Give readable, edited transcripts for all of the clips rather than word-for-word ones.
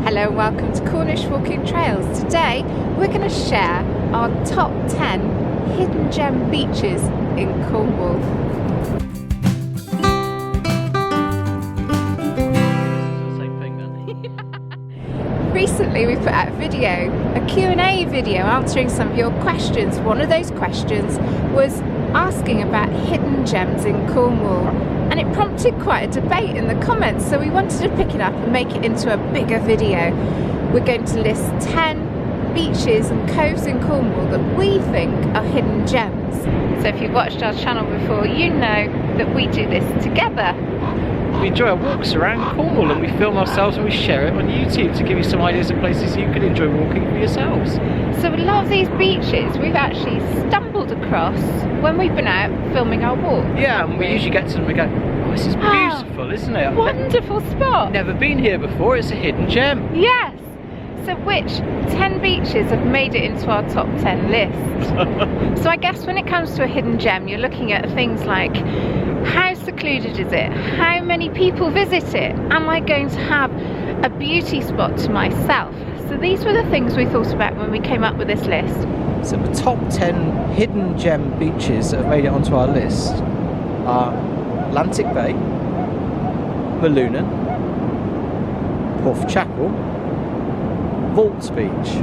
Hello and welcome to Cornish Walking Trails. Today we're going to share our top 10 hidden gem beaches in Cornwall. Same thing then. Recently we put out a Q&A video answering some of your questions. One of those questions was asking about hidden gems in Cornwall, and it prompted quite a debate in the comments, so we wanted to pick it up and make it into a bigger video. We're going to list 10 beaches and coves in Cornwall that we think are hidden gems. So if you've watched our channel before, you know that we do this together. We enjoy our walks around Cornwall and we film ourselves and we share it on YouTube to give you some ideas of places you can enjoy walking for yourselves. So a lot of these beaches we've actually stumbled across when we've been out filming our walk. Yeah, and we usually get to them and we go, oh, this is beautiful, isn't it? Wonderful spot. Never been here before, it's a hidden gem. Yes. So which 10 beaches have made it into our top 10 list? So I guess when it comes to a hidden gem, you're looking at things like, how secluded is it? How many people visit it? Am I going to have a beauty spot to myself? So these were the things we thought about when we came up with this list. So the top 10 hidden gem beaches that have made it onto our list are Atlantic Bay, Helene, Porthcurno, Vaults Beach,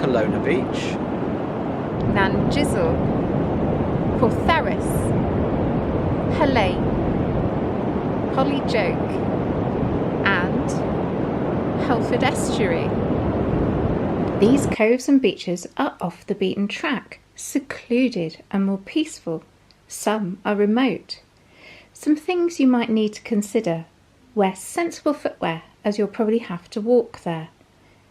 Kelowna Beach, Nanjizzle, Porthcurno, Helene, Polyjoke and Helford Estuary. These coves and beaches are off the beaten track, secluded and more peaceful. Some are remote. Some things you might need to consider: wear sensible footwear, as you'll probably have to walk there.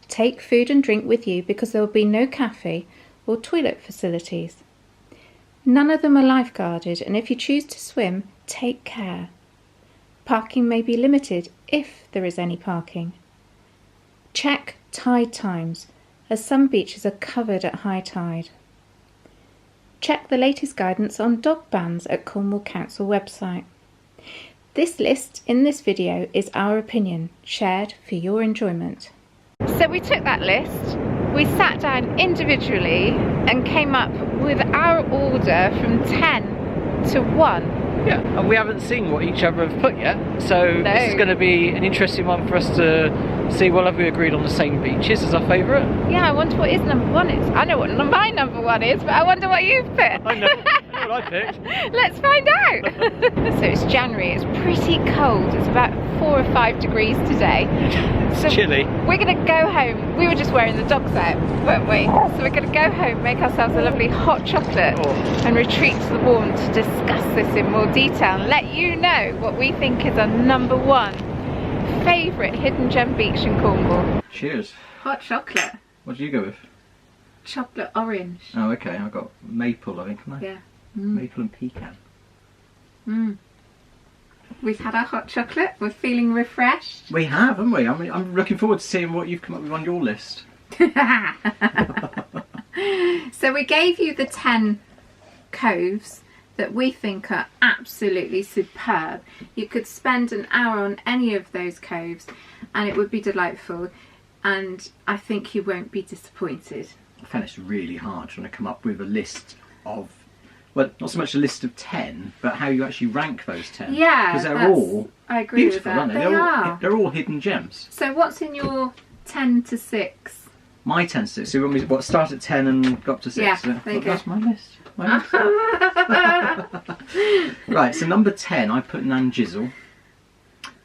Take food and drink with you because there will be no cafe or toilet facilities. None of them are lifeguarded, and if you choose to swim, take care. Parking may be limited if there is any parking. Check tide times, as some beaches are covered at high tide. Check the latest guidance on dog bans at Cornwall Council website. This list in this video is our opinion, shared for your enjoyment. So we took that list, we sat down individually and came up with our order from 10 to 1. Yeah, and we haven't seen what each other have put yet, so this is going to be an interesting one for us to see. Well, have we agreed on the same beaches as our favourite? Yeah, I wonder what his number 1 is. I know what my number 1 is, but I wonder what you've picked. I know what I picked. Let's find out. So it's January, it's pretty cold, it's about 4 or 5 degrees today. It's chilly. We're going to go home. We were just wearing the dogs out, weren't we? So we're going to go home, make ourselves a lovely hot chocolate and retreat to the warm to discuss this in more detail and let you know what we think is our number 1 favourite hidden gem beach in Cornwall. Cheers. Hot chocolate. What did you go with? Chocolate orange. Oh, okay. I got maple, I think, haven't I? Yeah. Maple and pecan. We've had our hot chocolate. We're feeling refreshed. We have, haven't we? I mean, I'm looking forward to seeing what you've come up with on your list. So we gave you the 10 coves that we think are absolutely superb. You could spend an hour on any of those coves and it would be delightful, and I think you won't be disappointed. I found it's really hard trying to come up with a list of, well, not so much a list of 10, but how you actually rank those 10. Yeah, because they're all I agree beautiful, with that. aren't they? They're all hidden gems. So what's in your 10 to 6? My 10 to 6. So you want me to start at 10 and go up to 6? Yeah, so there you go. That's my list. Right, so number 10 I put Nanjizzle.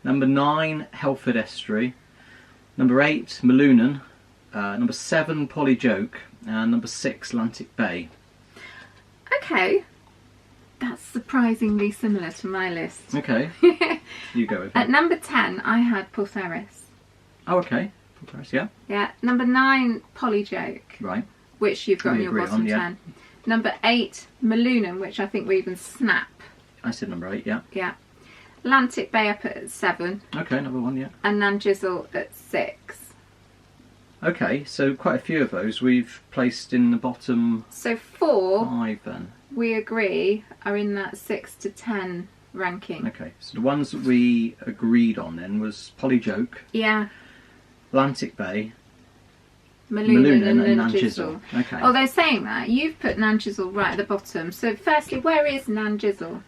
Number 9 Helford Estuary. Number 8 Helene. Number 7 Polyjoke. And number 6 Atlantic Bay. Okay, that's surprisingly similar to my list. Okay, you go with it. At number 10 I had Porthcurno. Oh, okay. Yeah. Yeah, number 9 Polyjoke. Right. Which you've got on your bottom 10. Number 8 Helene, which I think we even snap. I said number 8, yeah. Yeah. Atlantic Bay up at 7. Okay, number 1, yeah. And Nanjizzle at 6. Okay, so quite a few of those we've placed in the bottom. So 4, 5 then. We agree, are in that 6 to 10 ranking. Okay, so the ones that we agreed on then was Polyjoke, Yeah. Atlantic Bay, Maloonan and Nanjizzle. Nanjizzle. Okay. Oh, they're saying that. You've put Nanjizzle right at the bottom. So firstly, where is Nanjizzle?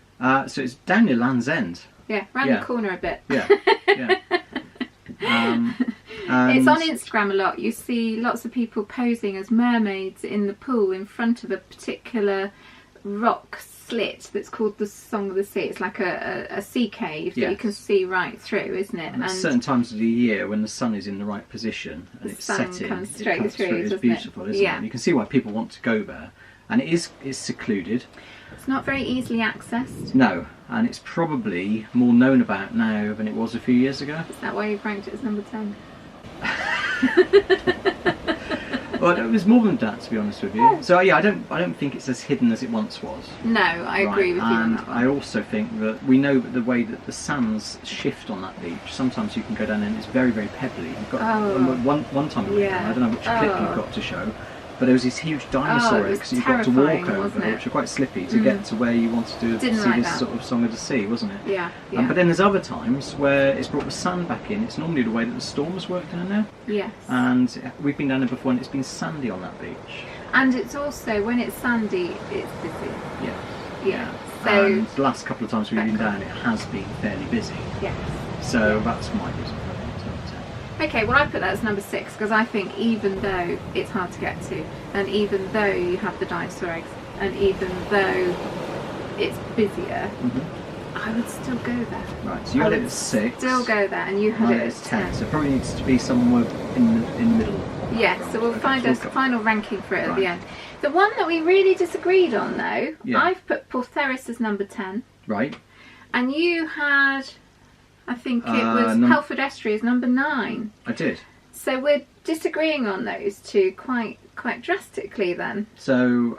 So it's down near Land's End. Yeah, round the corner a bit. Yeah, yeah. It's on Instagram a lot. You see lots of people posing as mermaids in the pool in front of a particular rock slit that's called the Song of the Sea. It's like a sea cave that you can see right through, isn't it? And at certain times of the year when the sun is in the right position and it's setting, comes straight through. It's beautiful, isn't it? You can see why people want to go there. And it's secluded. It's not very easily accessed. No, and it's probably more known about now than it was a few years ago. Is that why you've ranked it as number 10? Well, it was more than that, to be honest with you. So yeah, I don't think it's as hidden as it once was. No, I agree with you on that one. I also think that we know the way that the sands shift on that beach. Sometimes you can go down and it's very, very pebbly. You've got one time we went down, I don't know which clip you've got to show, but there was these huge dinosaur eggs that you've got to walk over, which are quite slippy to get to where you want to see this sort of Song of the Sea, wasn't it? Yeah. But then there's other times where it's brought the sand back in. It's normally the way that the storms work down there. Yes. And we've been down there before and it's been sandy on that beach. And it's also, when it's sandy, it's busy. Yeah. So And the last couple of times we've been down, it has been fairly busy. Yes. So that's my reason for it. Okay, well I put that as number 6 because I think even though it's hard to get to, and even though you have the dinosaur eggs, and even though it's busier, I would still go there. Right, so you had it at 6. Still go there, and you had it as 10. So it probably needs to be somewhere in the middle. Yes, so we'll find a final ranking for it at the end. The one that we really disagreed on though, I've put Porthcurno as number 10. Right. And you had, I think it was Helford Estuary as number 9. I did. So we're disagreeing on those two quite drastically then. So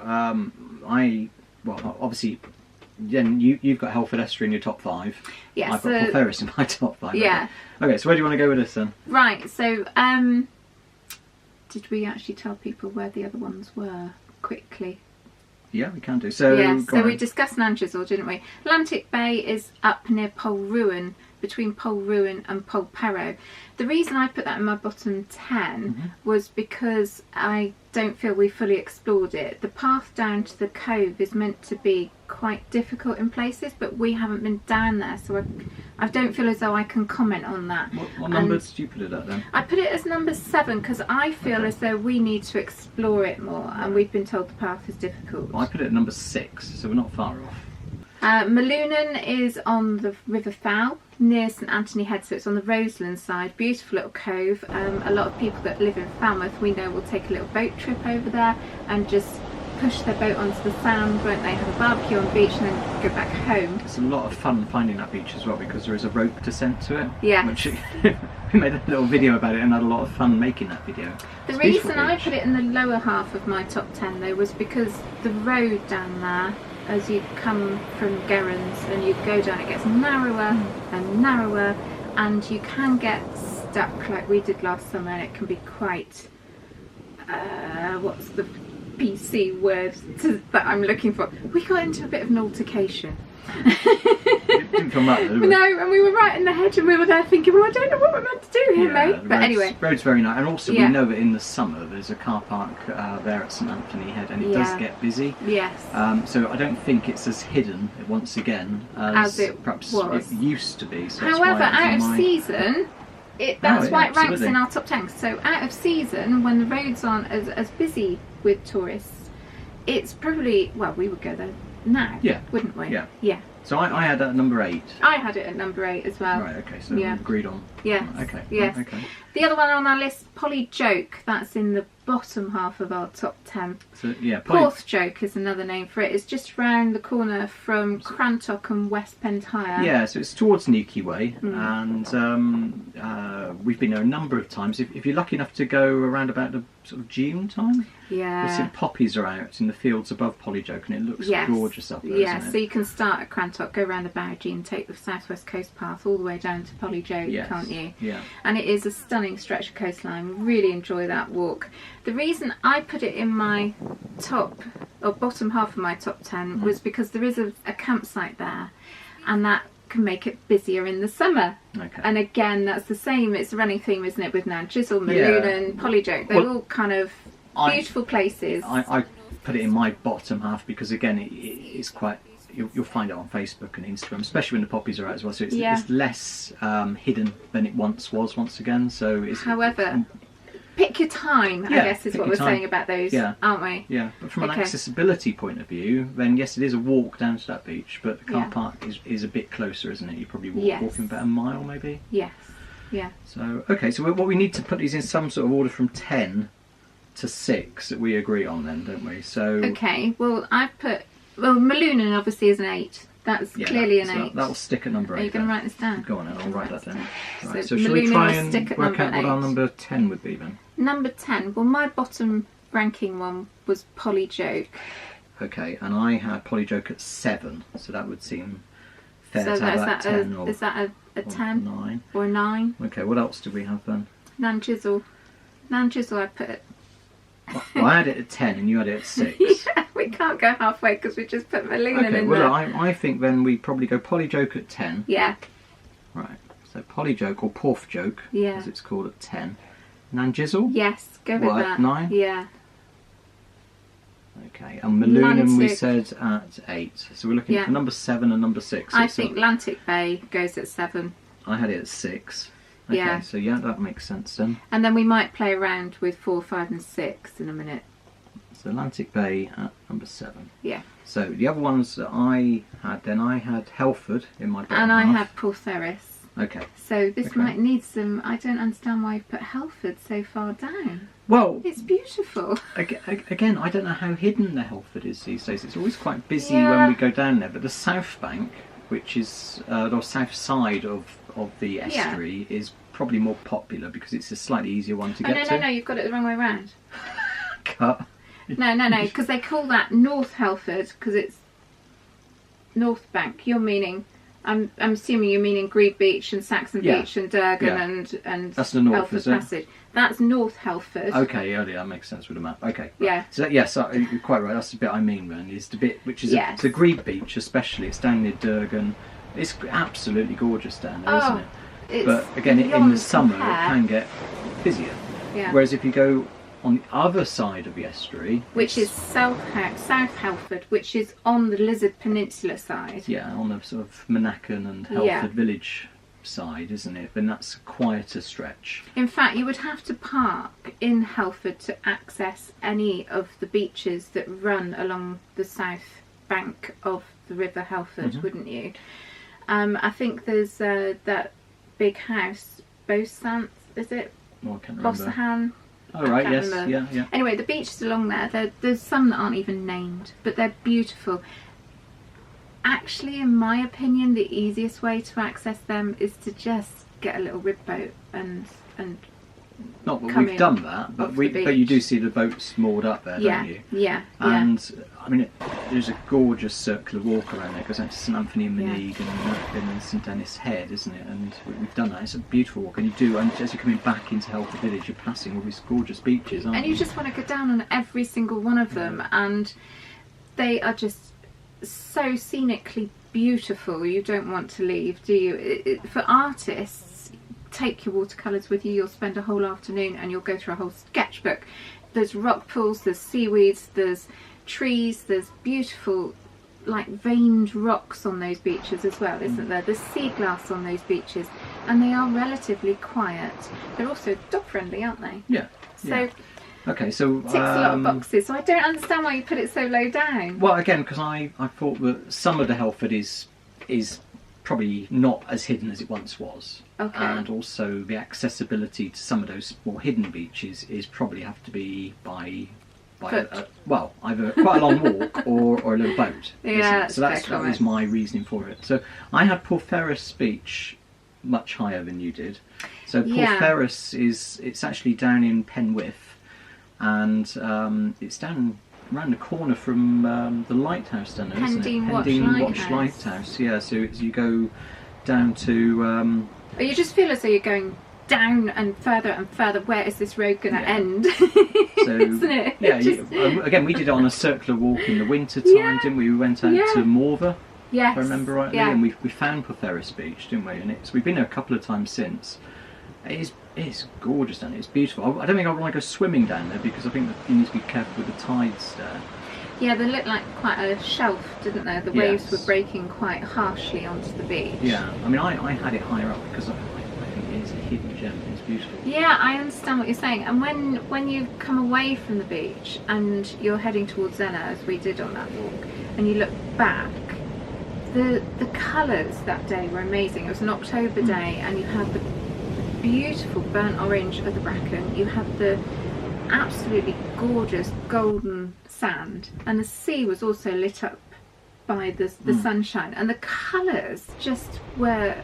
obviously then you've got Helford Estuary in your top 5. Yes. I've got Porthcurno in my top 5. Yeah. Okay, so where do you want to go with this then? Right, so did we actually tell people where the other ones were quickly? Yeah, we can do. So we discussed Nanjizzle, didn't we? Atlantic Bay is up near Porthcurno, between Porthcurno and Porthcurno. The reason I put that in my bottom 10 was because I don't feel we fully explored it. The path down to the cove is meant to be quite difficult in places, but we haven't been down there, so I don't feel as though I can comment on that. What number did you put it at then? I put it as number 7 because I feel as though we need to explore it more, and we've been told the path is difficult. Well, I put it at number 6, so we're not far off. Maloonan is on the River Fowl near St Anthony Head, so it's on the Roseland side. Beautiful little cove. A lot of people that live in Falmouth, we know, will take a little boat trip over there and just push their boat onto the sand, won't they? Have a barbecue on the beach and then go back home. It's a lot of fun finding that beach as well because there is a rope descent to it. Yeah. Which we made a little video about it and had a lot of fun making that video. The reason I put it in the lower half of my top 10 though was because the road down there, as you come from Gerrans and you go down, it gets narrower and narrower, and you can get stuck like we did last summer, and it can be quite what's the PC word that I'm looking for? We got into a bit of an altercation. It didn't come up though, No, and we were right in the hedge and we were there thinking, well, I don't know what we're meant to do here, mate. But anyway. The road's very nice, and also we know that in the summer there's a car park there at St Anthony Head, and it does get busy. Yes. So I don't think it's as hidden once again as it perhaps it used to be. So however, out of season, that's why it ranks in our top 10. So out of season, when the roads aren't as busy with tourists, it's probably, well, we would go there now, wouldn't we? Yeah. So I had that at number 8. I had it at number 8 as well. Right, okay, so we've agreed on. Yes. Okay. Yes. Okay. The other one on our list, Polly Joke, that's in the bottom half of our top 10. So yeah, Porth Joke is another name for it. It's just round the corner from Crantock and West Pentyre. Yeah, so it's towards Newquay Way, and we've been there a number of times. If you're lucky enough to go around about the sort of June time, you'll see poppies are out in the fields above Polyjoke, and it looks gorgeous up there. Yeah, so you can start at Crantock, go around the Bowgie and take the southwest coast path all the way down to Polyjoke, can't you? Yeah. And it is a stunning stretch of coastline. Really enjoy that walk. The reason I put it in my bottom half of my top 10 was because there is a campsite there, and that can make it busier in the summer. Okay. And again, that's the same. It's a running theme, isn't it, with Nanjizzle, Maloonan, Polyjoke. They're all kind of beautiful places. I put it in my bottom half because again, it's quite. You'll find it on Facebook and Instagram, especially when the poppies are out as well. So it's less hidden than it once was. Once again, so it's. However, pick your time. I guess is what we're saying about those, aren't we? Yeah, but from an accessibility point of view, then yes, it is a walk down to that beach, but the car park is a bit closer, isn't it? You probably walking about a mile, maybe. Yes. Yeah. So okay, so what we need to put these in some sort of order from 10 to 6 that we agree on, then, don't we? So. Okay. Well, I've put. Well, Maloonan obviously is an 8. That's clearly an 8. That will stick at number 8. Are you going to write this down? Go on, then. I'll write that down. Right. So Maloonan shall we try and work out what our number 10 would be then? Number 10. Well, my bottom ranking one was Polyjoke. Okay, and I had Polyjoke at 7, so that would seem fair so to have that 10 is that a 10? 9. Or a 9? Okay, what else did we have then? Nanjizzle. Nanjizzle I put at... Well, I had it at 10 and you had it at 6. Yeah, we can't go halfway because we just put Maloonan in well, there. I think then we probably go Polyjoke at 10. Yeah. Right, so Polyjoke or Porthjoke, as it's called, at 10. Nanjizzle? Yes, go with that. 9? Yeah. Okay, and Maloonan we said at 8. So we're looking for number 7 and number 6. I think Atlantic Bay goes at 7. I had it at 6. Okay, so that makes sense then. And then we might play around with 4, 5 and 6 in a minute. So Atlantic Bay at number 7. Yeah. So the other ones that I had then, I had Helford in my bottom and I half. had Porthcurno. Okay. So this might need some... I don't understand why you put Helford so far down. Well... It's beautiful. Again, I don't know how hidden the Helford is these days. It's always quite busy when we go down there. But the south bank, which is... the south side of the estuary is probably more popular because it's a slightly easier one to get to. No, you've got it the wrong way round. Cut. No, because they call that North Helford because it's North Bank. You're meaning... I'm assuming you're meaning Grebe Beach and Saxon Beach and Durgan and that's the North, Helford Passage. That's North Helford. Okay, that makes sense with the map. Okay. Right. Yeah. So you're quite right. That's the bit I mean, then, is the bit which is the Grebe Beach, especially. It's down near Durgan. It's absolutely gorgeous down there, isn't it? But again, in the summer it can get busier. Yeah. Whereas if you go on the other side of the estuary, which is South Helford, which is on the Lizard Peninsula side. Yeah, on the sort of Monacan and Helford Village side, isn't it? Then that's a quieter stretch. In fact, you would have to park in Helford to access any of the beaches that run along the south bank of the River Helford, wouldn't you? I think there's that big house, Bosant, is it? Oh, I can't remember. Bossahan. Oh right, yes, yeah. Anyway, the beaches along there, there's some that aren't even named, but they're beautiful. Actually, in my opinion, the easiest way to access them is to just get a little rib boat and not that we've done that, but you do see the boats moored up there, don't you? Yeah. And I mean, there's a gorgeous circular walk around there. It goes out to St Anthony and Meneag and St Denis Head, isn't it? And we've done that. It's a beautiful walk, and as you're coming back into Helford Village, you're passing all these gorgeous beaches, aren't you? And you just want to go down on every single one of them, and they are just so scenically beautiful. You don't want to leave, do you? For artists, take your watercolours with you. You'll spend a whole afternoon and you'll go through a whole sketchbook. There's rock pools, there's seaweeds, there's trees, there's beautiful like veined rocks on those beaches as well, isn't there? There's sea glass on those beaches, and they are relatively quiet. They're also dog friendly, aren't they? Yeah. So okay, so ticks a lot of boxes. So I don't understand why you put it so low down. Well, again, because I thought that some of the Helford is probably not as hidden as it once was. Okay. And also the accessibility to some of those more hidden beaches is probably have to be by either quite a long walk or a little boat. Yeah, so that was my reasoning for it. So I had Porthcurno Beach much higher than you did. So Porthcurno it's actually down in Penwith, and it's down around the corner from the lighthouse down there, isn't it? Pendine Watch Lighthouse. Yeah, so you go down to... you just feel as though you're going down and further. Where is this road going to end? So, isn't it? Yeah, again, we did it on a circular walk in the winter time, didn't we? We went out to Morva Yes. if I remember rightly. Yeah. And we found Porthcurno Beach, didn't we? And we've been there a couple of times since. It's gorgeous down there. It's beautiful. I don't think I want to go swimming down there because I think that you need to be careful with the tides there. Yeah, they looked like quite a shelf, didn't they? The waves were breaking quite harshly onto the beach. Yeah, I mean, I had it higher up because I think it is a hidden gem. It's beautiful. Yeah, I understand what you're saying. And when you come away from the beach and you're heading towards Zena, as we did on that walk, and you look back, the colours that day were amazing. It was an October day, and you had the beautiful burnt orange of the bracken. You had the absolutely gorgeous golden sand, and the sea was also lit up by the sunshine, and the colours just were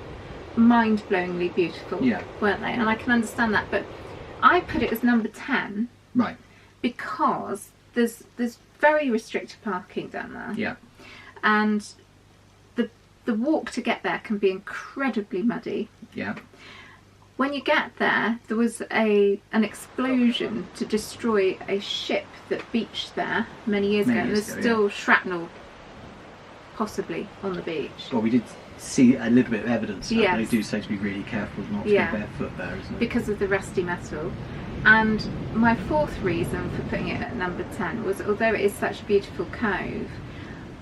mind-blowingly beautiful, weren't they? And I can understand that, but I put it as number 10, right? Because there's very restricted parking down there, Yeah, and the walk to get there can be incredibly muddy. Yeah. When you get there, there was an explosion to destroy a ship that beached there many years ago, and there's still shrapnel possibly on the beach. Well, we did see a little bit of evidence. Yes. They do say to be really careful not to go barefoot there, isn't it? Because of the rusty metal. And my fourth reason for putting it at number 10 was, although it is such a beautiful cove,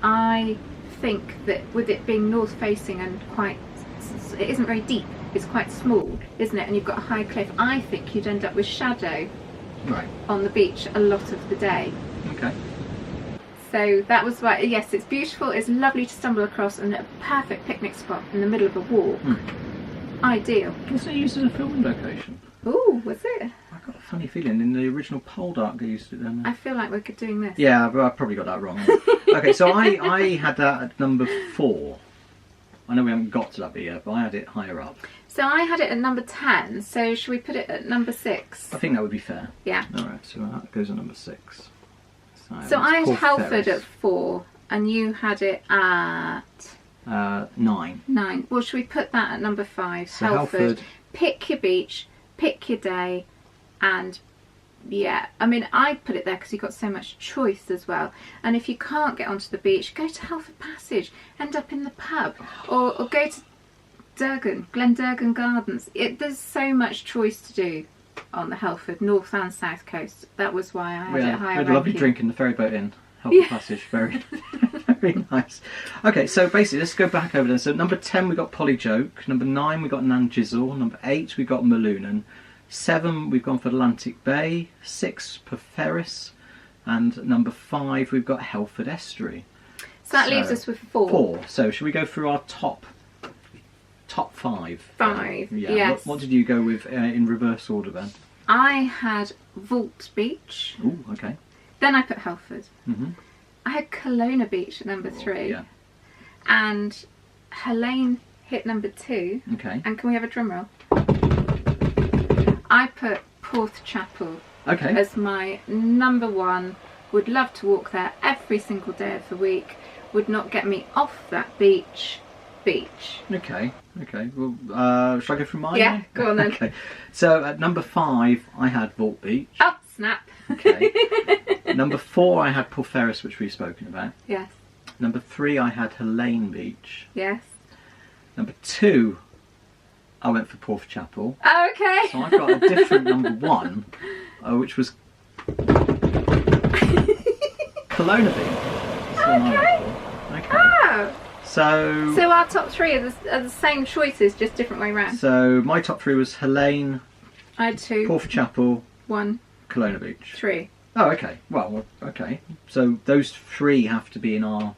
I think that with it being north facing and it isn't very deep, it's quite small, isn't it? And you've got a high cliff. I think you'd end up with shadow on the beach a lot of the day. Okay. So that was why, yes, it's beautiful, it's lovely to stumble across, and a perfect picnic spot in the middle of a walk. Ideal. Wasn't it used as a filming location? Oh, was it? I got a funny feeling in the original Poldark they used it then. I feel like we're doing this. Yeah, but I probably got that wrong. Okay, so I had that at number 4. I know we haven't got to that bit yet, but I had it higher up. So I had it at number 10, so should we put it at number 6? I think that would be fair. Yeah. Alright, so that goes at number 6. So I had Helford at 4, and you had it at... 9. 9. Well, should we put that at number 5? So Helford. Pick your beach, pick your day, and yeah, I mean, I put it there because you've got so much choice as well. And if you can't get onto the beach, go to Helford Passage, end up in the pub, or go to Glendurgan Gardens. There's so much choice to do on the Helford north and south coast. That was why I had it higher. We had a lovely drink in the ferry boat inn. Helford Passage, very, very nice. Okay, so basically, let's go back over there. So number 10 we got Polyjoke, number 9 we got Nanjizzle, number 8 we got Maloonan, 7 we've gone for Atlantic Bay, 6 Porthcurno, and number 5 we've got Helford Estuary. So that leaves us with 4. So should we go through our top 5? 5, yeah. Yes. What did you go with in reverse order then? I had Vault Beach. Oh, okay. Then I put Helford. Mm-hmm. I had Kelowna Beach at number 3. Yeah. And Helene hit number 2. Okay. And can we have a drum roll? I put Porthchapel as my number 1. Would love to walk there every single day of the week. Would not get me off that beach. Okay. Well, shall I go through mine? Yeah, go on then. Okay. So at number 5 I had Vault Beach. Oh, snap. Okay. Number 4 I had Porthcurno, which we've spoken about. Yes. Number 3 I had Helene Beach. Yes. Number 2 I went for Porthchapel. Oh, okay. So I've got a different number 1, which was Kelowna Beach. Okay. Oh. So our top 3 are the same choices, just different way round. So my top 3 was Helene, I had 2. Porthchapel, 1. Kelowna Beach. 3. Oh, okay. Well, okay. So those 3 have to be in our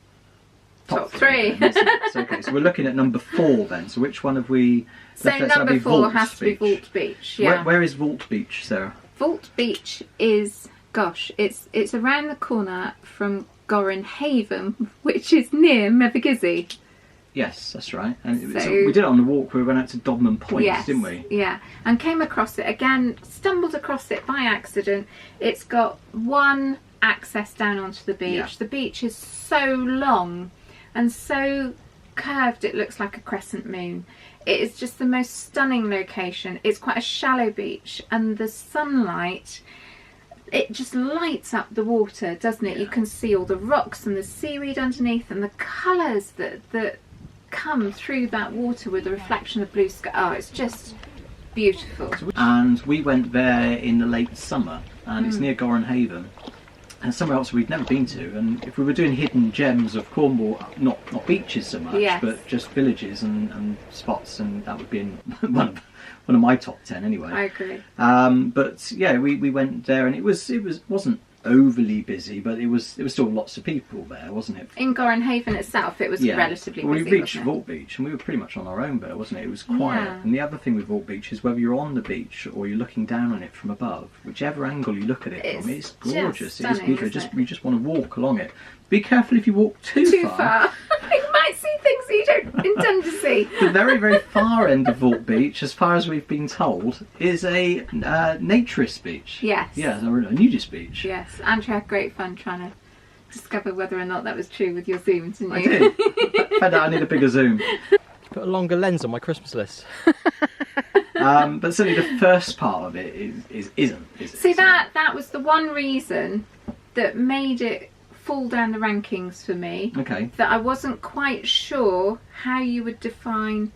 top 3. Then, so, okay, so we're looking at number 4 then. So which one have we? So number 4 has to be Vault Beach. Yeah. Where is Vault Beach, Sarah? Vault Beach is, gosh, it's around the corner from Gorin Haven, which is near Mevagizzy. Yes, that's right. And we did it on the walk. We went out to Dodman Point, didn't we? Yeah, and came across it again. Stumbled across it by accident. It's got one access down onto the beach. Yeah. The beach is so long and so curved it looks like a crescent moon. It is just the most stunning location. It's quite a shallow beach, and the sunlight it just lights up the water, doesn't it? Yeah. You can see all the rocks and the seaweed underneath, and the colours that come through that water with the reflection of blue sky. Oh, it's just beautiful. And we went there in the late summer, and it's near Gorenhaven, and somewhere else we'd never been to. And if we were doing hidden gems of Cornwall, not beaches so much, Yes. but just villages and spots, and that would be in one of my top 10 anyway. I agree. But yeah, we went there, and it wasn't overly busy, but it was still lots of people there, wasn't it? In Gorenhaven itself, it was relatively busy. We reached wasn't it? Vault Beach, and we were pretty much on our own there, wasn't it? It was quiet. Yeah. And the other thing with Vault Beach is whether you're on the beach or you're looking down on it from above, whichever angle you look at it from, it's gorgeous. It is beautiful. You just want to walk along it. Be careful if you walk too far. You might see things that you don't intend to see. The very, very far end of Vault Beach, as far as we've been told, is a naturist beach. Yes. Yeah, or a nudist beach. Yes, Andrew had great fun trying to discover whether or not that was true with your zoom, didn't you? I did. I need a bigger zoom. Put a longer lens on my Christmas list. But certainly the first part of it isn't. See, that was the one reason that made it fall down the rankings for me. Okay. That I wasn't quite sure how you would define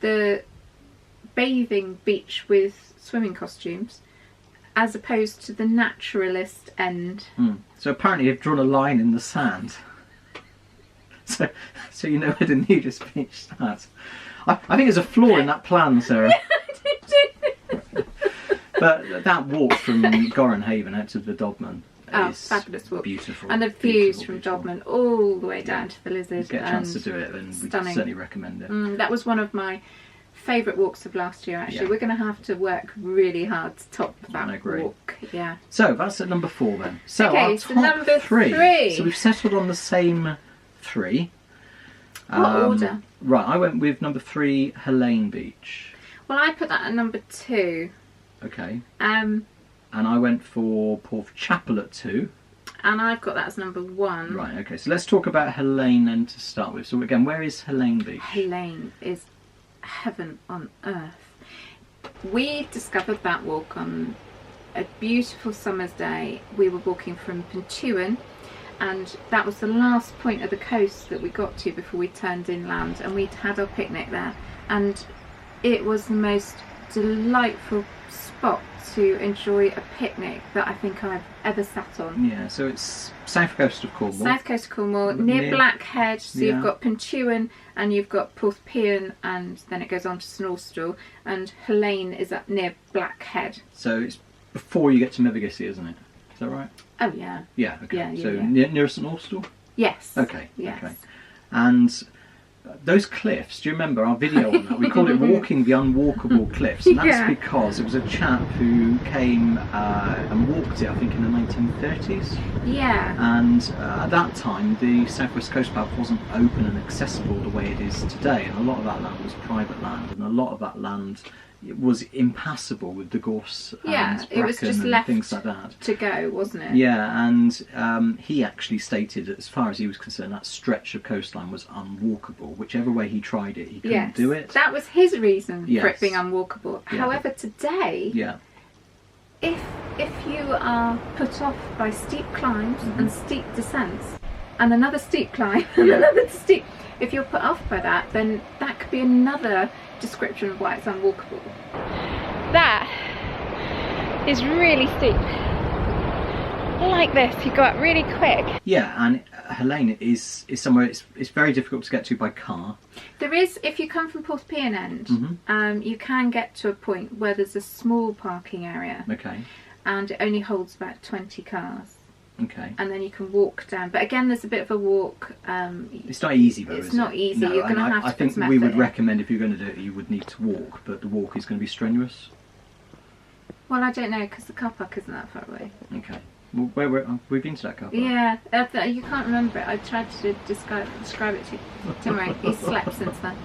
the bathing beach with swimming costumes as opposed to the naturalist end. So apparently you've drawn a line in the sand. So you know where the nudist beach starts. I think there's a flaw in that plan, Sarah. But that walk from Gorenhaven out to the Dogman is fabulous walk. Beautiful. And the views from Dogman all the way down to the Lizard. If you get a chance to do it, then we certainly recommend it. That was one of my favourite walks of last year, actually. Yeah. We're going to have to work really hard to top that walk. Yeah. So that's at number 4 then. So okay, our so top number 3. So we've settled on the same 3. What order? Right, I went with number 3, Helene Beach. Well, I put that at number 2. Okay. And I went for Porthchapel at 2. And I've got that as number 1. Right, okay. So let's talk about Helene then to start with. So again, where is Helene Beach? Helene is heaven on earth. We discovered that walk on a beautiful summer's day. We were walking from Pentuan, and that was the last point of the coast that we got to before we turned inland, and we'd had our picnic there, and it was the most delightful spot to enjoy a picnic that I think I've ever sat on. Yeah, so it's south coast of Cornwall. South coast of Cornwall, near Blackhead. So yeah. You've got Pentuan and you've got Porthcurno, and then it goes on to Snorstall, and Helene is up near Blackhead. So it's before you get to Mevagissey, isn't it? Is that right? Oh yeah. Yeah, okay. Yeah, so yeah. near Snorstall? Yes. Okay. Yes. Okay. And those cliffs, do you remember our video on that? We call it Walking the Unwalkable Cliffs, and that's because it was a chap who came and walked it, I think, in the 1930s. Yeah. And at that time, the South West Coast Path wasn't open and accessible the way it is today, and a lot of that land was private land, and a lot of that land was impassable with the gorse and it was bracken just and left things like that. to go, wasn't it? Yeah, and he actually stated that as far as he was concerned, that stretch of coastline was unwalkable. Whichever way he tried it, he couldn't do it. That was his reason for it being unwalkable. Yeah. However, today, if you are put off by steep climbs and steep descents, and another steep climb and another steep, if you're put off by that, then that could be another description of why it's unwalkable. That is really steep. Like this, you go up really quick. Yeah, and Helene is somewhere it's very difficult to get to by car. There is, if you come from Porthcurno end, you can get to a point where there's a small parking area. Okay. And it only holds about 20 cars. Okay. And then you can walk down. But again, there's a bit of a walk. It's not easy though, It's is not it? easy. No, You're going to have to I put think some we effort would in. recommend if you're going to do it, you would need to walk, but the walk is going to be strenuous. Well, I don't know, because the car park isn't that far away. Okay. Well, we've been to that car park. Yeah, you can't remember it. I tried to describe it to you. Don't worry, he's slept since then.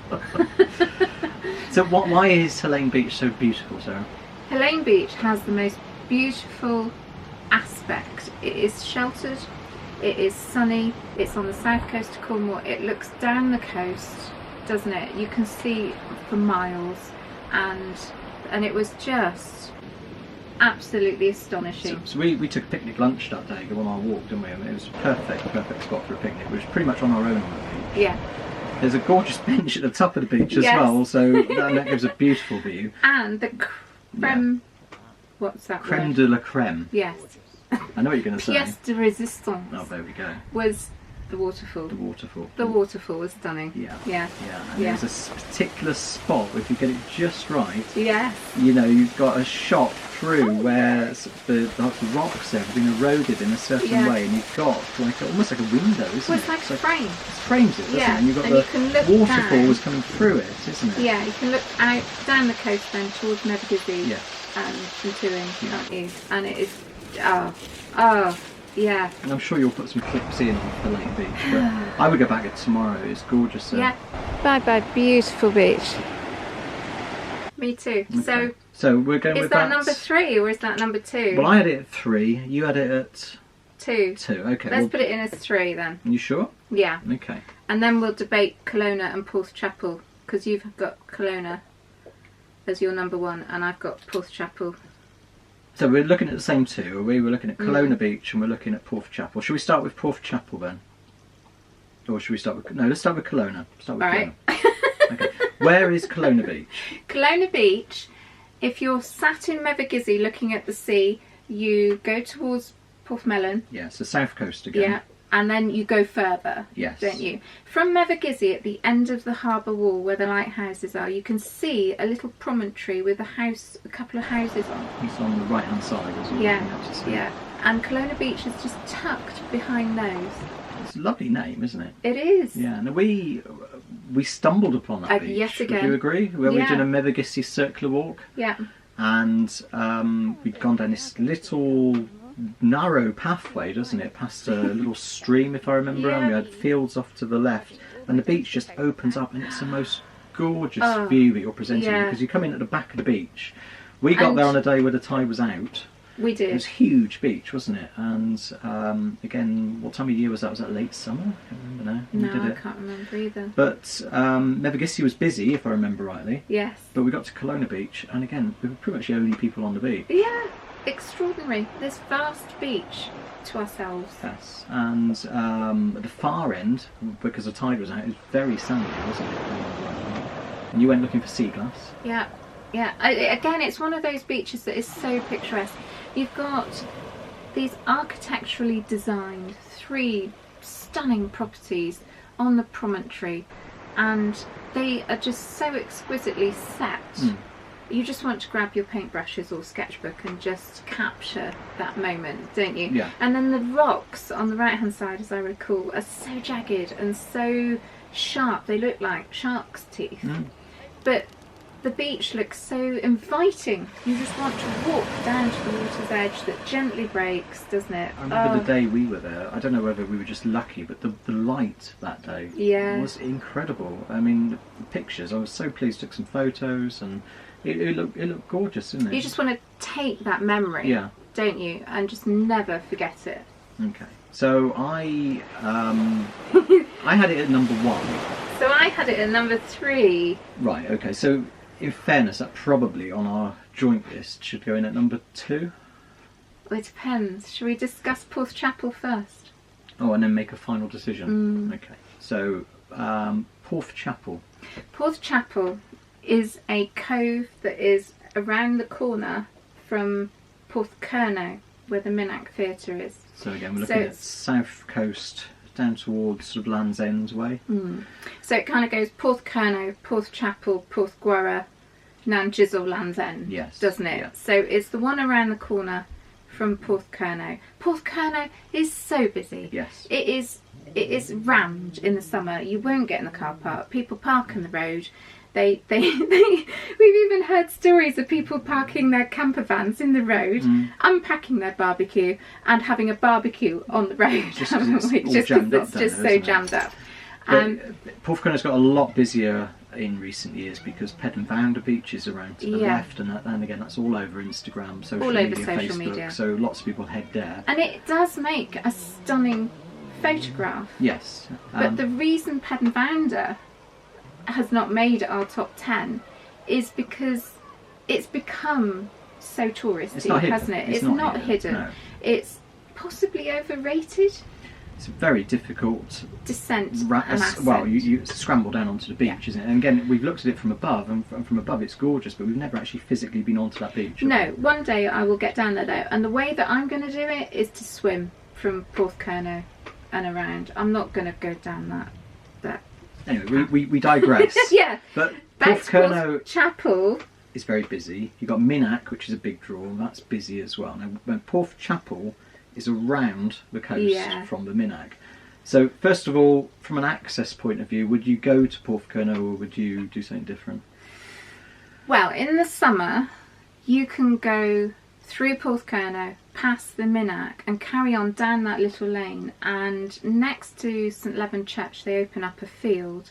So why is Helene Beach so beautiful, Sarah? Helene Beach has the most beautiful aspect. It is sheltered, it is sunny, it's on the south coast of Cornwall, it looks down the coast, doesn't it? You can see for miles, and it was just absolutely astonishing. So we took a picnic lunch that day, go on our walk, didn't we? And it was a perfect spot for a picnic. We was pretty much on our own on the beach. Yeah. There's a gorgeous bench at the top of the beach as well, so that gives a beautiful view. And the creme, what's that Creme word? de la creme. Yes. I know what you're going to say. Pièce de résistance. Oh, there we go. Was the waterfall. The waterfall. The waterfall was stunning. Yeah. Yeah. Yeah. And there's a particular spot, if you get it just right, Yes. you know, you've got a shot through where the rocks there have been eroded in a certain way, and you've got like almost like a window, isn't Well, it? it's like a frame. It frames it, doesn't it? And you've got and you can look the waterfalls down. coming through it, isn't it? Yeah, you can look out down the coast then towards Nanjizzle Yes. and Tuing, can't you? And it is, yeah. And I'm sure you'll put some clips in of the Helene Beach, but I would go back there tomorrow. It's gorgeous. Yeah. Bye, beautiful beach. Me too. Okay. So we're going is with that number 3 or is that number 2? Well, I had it at 3. You had it at 2. 2. Okay. Let's put it in as 3 then. You sure? Yeah. Okay. And then we'll debate Kelowna and Porthchapel, because you've got Kelowna as your number 1 and I've got Porthchapel. So we're looking at the same 2. Are we? We're looking at Kelowna Beach and we're looking at Porthchapel. Should we start with Porthchapel then? Or should we start with... No, let's start with Kelowna. Start with Right. Kelowna. Okay. Where is Kelowna Beach? Kelowna Beach, if you're sat in Mevagissey looking at the sea, you go towards Porthmelon. Yeah, it's the south coast again. Yeah, and then you go further, Yes. don't you? From Mevagissey, at the end of the harbour wall where the lighthouses are, you can see a little promontory with a couple of houses on. It's on the right hand side, isn't it? Yeah. And Kelowna Beach is just tucked behind those. It's a lovely name, isn't it? It is. Yeah, and we stumbled upon that beach. Yet again. Would you agree? Where we did a Mevagissey circular walk. Yeah. And we'd gone down this little narrow pathway, doesn't it? Past a little stream, if I remember. And we had fields off to the left. And the beach just opens up and it's the most gorgeous view that you're presenting. Because you come in at the back of the beach. We got there on a day where the tide was out. We did. It was a huge beach, wasn't it? And again, what time of year was that? Was that late summer? I can't remember now. No, I can't remember either. But Mevagissey was busy, if I remember rightly. Yes. But we got to Kelowna Beach, and again, we were pretty much the only people on the beach. Yeah, extraordinary. This vast beach to ourselves. Yes. And at the far end, because the tide was out, it was very sandy, wasn't it? And you went looking for sea glass. Yeah. Yeah. Again, it's one of those beaches that is so picturesque. You've got these architecturally designed 3 stunning properties on the promontory, and they are just so exquisitely set. You just want to grab your paintbrushes or sketchbook and just capture that moment, don't you? Yeah. And then the rocks on the right hand side, as I recall, are so jagged and so sharp. They look like shark's teeth. But the beach looks so inviting. You just want to walk down to the water's edge that gently breaks, doesn't it? I remember the day we were there. I don't know whether we were just lucky, but the light that day was incredible. I mean, the pictures, I was so pleased. Took some photos, and it looked gorgeous, didn't it? You just want to take that memory, don't you? And just never forget it. Okay. So I had it at number 1. So I had it at number 3. Right, okay. So in fairness, that probably on our joint list should go in at number 2. Well, it depends. Shall we discuss Porthchapel first? Oh, and then make a final decision. Okay. So Porthchapel. Porthchapel is a cove that is around the corner from Porthcurno, where the Minack Theatre is. So again, we're looking at south coast, down towards sort of Land's End way. So it kind of goes Porthcurno, Porthchapel, Porthgwera, Nanjizzle, Land's End, doesn't it? Yeah. So it's the one around the corner from Porthcurno. Porthcurno is so busy. Yes. It is rammed in the summer. You won't get in the car park. People park on the road. We've even heard stories of people parking their camper vans in the road, unpacking their barbecue and having a barbecue on the road. Just because it's just so jammed up. Porthcurno's got a lot busier in recent years because Pedonfounder Beach is around to the left, and again that's all over Instagram, social media, so lots of people head there. And it does make a stunning photograph. Yes. But the reason Pedonfounder has not made our top 10 is because it's become so touristy, It's not hidden. hasn't it? It's It's not hidden. No. It's possibly overrated. It's a very difficult Descent and ascent. well, you scramble down onto the beach, isn't it? And again, we've looked at it from above, and from above it's gorgeous, but we've never actually physically been onto that beach. No, one day I will get down there though, and the way that I'm going to do it is to swim from Porthcurno and around. I'm not going to go down that. Anyway, we digress. Yeah. But Back to Porthcurno Chapel. is very busy. You've got Minack, which is a big draw, and that's busy as well. Now, Porth Chapel is around the coast from the Minack. So, first of all, from an access point of view, would you go to Porthcurno or would you do something different? Well, in the summer, you can go through Porthcurno, past the Minack, and carry on down that little lane. And next to St Leven Church, they open up a field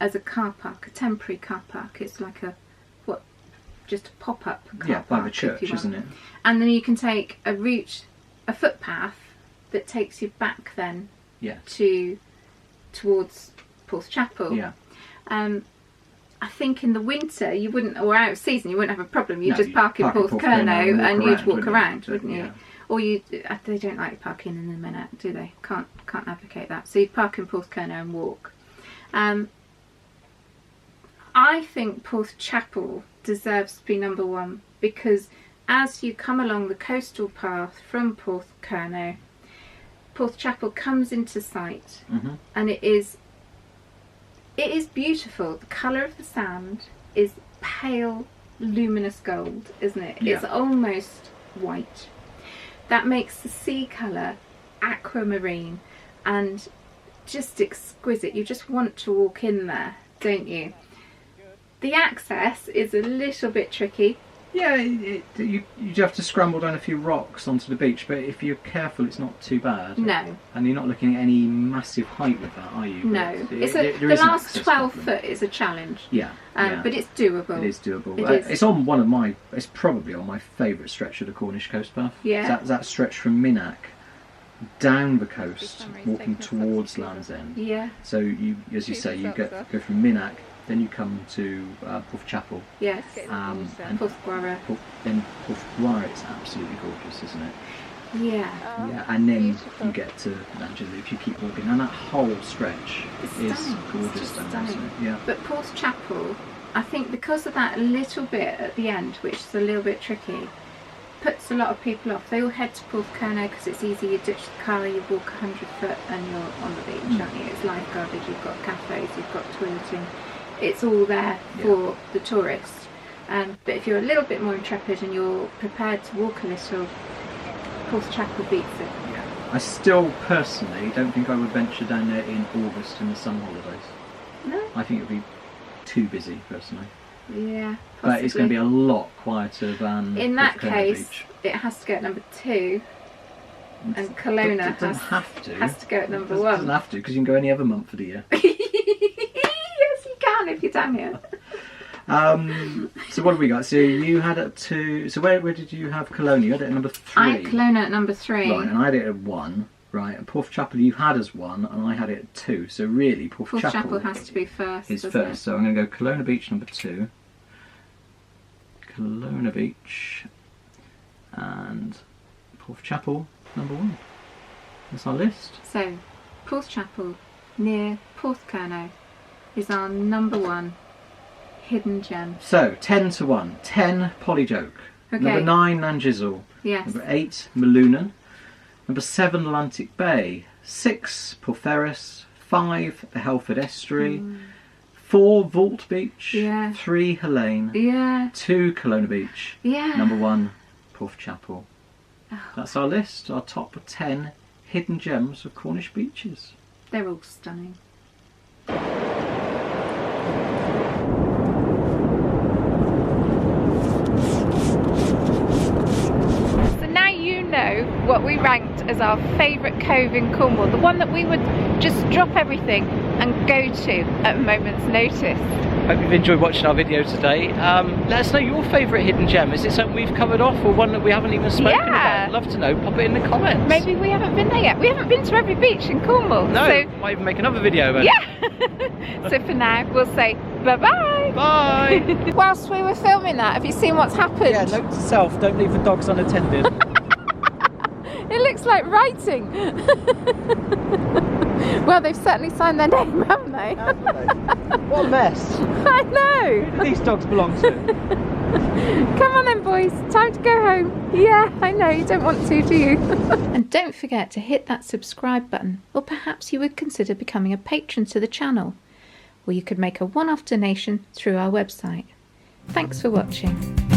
as a car park, a temporary car park. It's like just a pop-up car park. Yeah, by the church, isn't it? And then you can take a footpath that takes you back then towards Porth Chapel. Yeah. I think in the winter you wouldn't, or out of season, you wouldn't have a problem. You'd just park in Porthcurno Porthcurno and you'd walk around, but, wouldn't you? Or they don't like parking in the Minack, do they? Can't advocate that. So you'd park in Porthcurno and walk. I think Porth Chapel deserves to be number one because as you come along the coastal path from Porthcurno, Porth Chapel comes into sight, and it is beautiful. The colour of the sand is pale, luminous gold, isn't it? Yeah. It's almost white. That makes the sea colour aquamarine and just exquisite. You just want to walk in there, don't you? The access is a little bit tricky. Yeah, you have to scramble down a few rocks onto the beach, but if you're careful, it's not too bad. No. And you're not looking at any massive height with that, are you? No. The last 12 foot is a challenge. Yeah. But it's doable. It is doable. It's on it's probably on my favourite stretch of the Cornish coast path. Yeah. That stretch from Minack down the coast, walking towards Land's End. Yeah. So you, as you say, you go from Minack. Then you come to Porth Chapel. Yes. And Porthcurno. Then Porthcurno, it's absolutely gorgeous, isn't it? Yeah. Yeah. And then you get to Nanjizzle if you keep walking, and that whole stretch is gorgeous. Stunning. Yeah. But Porth Chapel, I think, because of that little bit at the end, which is a little bit tricky, puts a lot of people off. They all head to Porthcurno because it's easy. You ditch the car, you walk 100 foot, and you're on the beach, aren't you? It's lifeguarded. You've got cafes, you've got toileting. It's all there for the tourist. But if you're a little bit more intrepid and you're prepared to walk a little, Porth Chapel beats it. Yeah. I still personally don't think I would venture down there in August in the summer holidays. No? I think it would be too busy personally. Yeah. Possibly. But it's going to be a lot quieter than in that Porthcurno case, Beach. it has to go at number 2. And Kelowna has to go at number 1. It doesn't have to, because you can go any other month of the year. Yes, you can if you're down here. So what have we got? So you had it to. So where did you have Kelowna? You had it at number 3. I had Kelowna at number 3. Right, and I had it at 1. Right, and Porth Chapel you had as 1, and I had it at 2. So really, Porth Chapel has to be first. Is first. So I'm going to go Kelowna Beach number 2. Kelowna Beach and Porth Chapel number 1. That's our list. So, Porth Chapel near Porthcurno is our number 1 hidden gem. So 10 to 1. 10 Polyjoke. Okay. Number 9 Nanjizzle. Yes. Number 8 Melunan. Number 7 Atlantic Bay. 6 Porthcurno. 5 the Helford Estuary. 4 Vault Beach. Yeah. 3 Helene. Yeah. 2 Kelowna Beach. Yeah. Number 1 Porth Chapel. Oh. That's our list. Our top 10 hidden gems of Cornish beaches. They're all stunning. So now you know what we ranked as our favourite cove in Cornwall, the one that we would just drop everything and go to at a moment's notice. Hope you've enjoyed watching our video today. Let us know your favourite hidden gem. Is it something we've covered off or one that we haven't even spoken about? Love to know. Pop it in the comments. Maybe we haven't been there yet. We haven't been to every beach in Cornwall. No, so might even make another video about it. yeah. So for now, we'll say Bye-bye. Bye. Whilst we were filming that, have you seen what's happened? Yeah, note to self, don't leave the dogs unattended. It looks like writing. Well, they've certainly signed their name, haven't they? What a mess. I know. Who do these dogs belong to? Come on then, boys. Time to go home. Yeah, I know. You don't want to, do you? And don't forget to hit that subscribe button, or perhaps you would consider becoming a patron to the channel, or you could make a one-off donation through our website. Thanks for watching.